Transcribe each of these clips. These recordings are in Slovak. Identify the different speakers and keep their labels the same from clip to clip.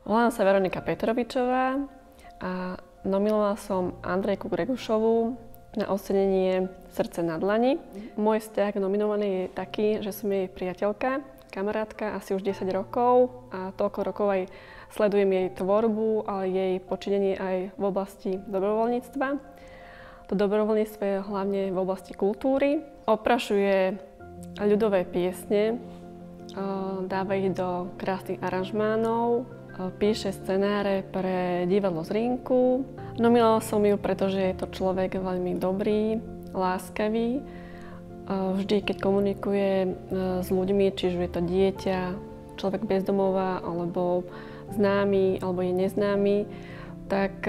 Speaker 1: Volám sa Veronika Petrovičová a nominovala som Andrejku Gregušovú na ocenenie Srdce na dlani. Môj vzťah k nominovanej je taký, že som jej priateľka, kamarátka asi už 10 rokov a toľko rokov aj sledujem jej tvorbu, ale jej počinenie aj v oblasti dobrovoľníctva. To dobrovoľníctvo je hlavne v oblasti kultúry. Oprašuje ľudové piesne, dáva ich do krásnych aranžmánov, píše scenáre pre divadlo Zrínku. Nominovala som ju, pretože je to človek veľmi dobrý, láskavý. Vždy, keď komunikuje s ľuďmi, či už je to dieťa, človek bez domova, alebo známy, alebo je neznámy, tak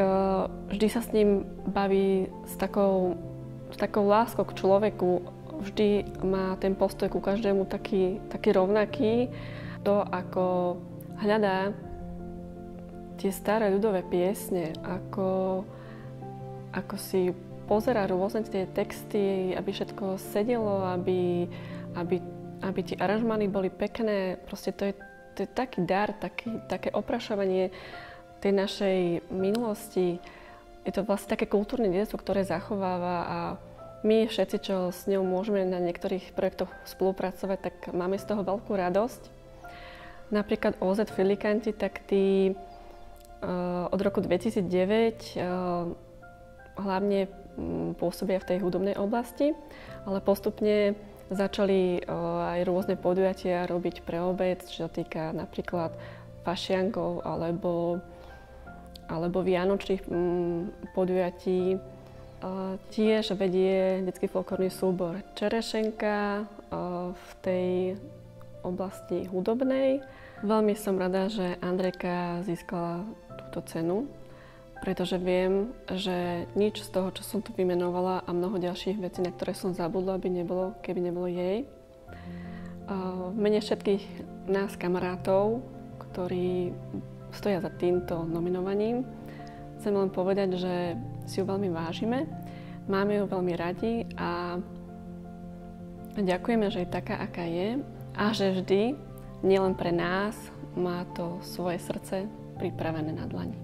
Speaker 1: vždy sa s ním baví s takou láskou k človeku. Vždy má ten postoj ku každému taký rovnaký. To, ako hľadá tie staré ľudové piesne, ako si pozerá rôzne tie texty, aby všetko sedelo, aby tie aranžmány boli pekné. Proste to je taký dar, také oprašovanie tej našej minulosti. Je to vlastne také kultúrne dedičstvo, ktoré zachováva a my všetci, čo s ňou môžeme na niektorých projektoch spolupracovať, tak máme z toho veľkú radosť. Napríklad OZ Filikanti, tak tí od roku 2009 hlavne pôsobia v tej hudobnej oblasti, ale postupne začali aj rôzne podujatia robiť pre obec, čo sa týka napríklad fašiankov alebo vianočných podujatí. Tiež vedie detský folklórny súbor Čerešenka v tej oblasti hudobnej. Veľmi som rada, že Andrejka získala túto cenu, pretože viem, že nič z toho, čo som tu vymenovala a mnoho ďalších vecí, na ktoré som zabudla, by nebolo, keby nebolo jej. V mene všetkých nás kamarátov, ktorí stoja za týmto nominovaním, chcem len povedať, že si ju veľmi vážime, máme ju veľmi radi a ďakujeme, že je taká, aká je a že vždy, nielen pre nás, má to svoje srdce pripravené na dlani.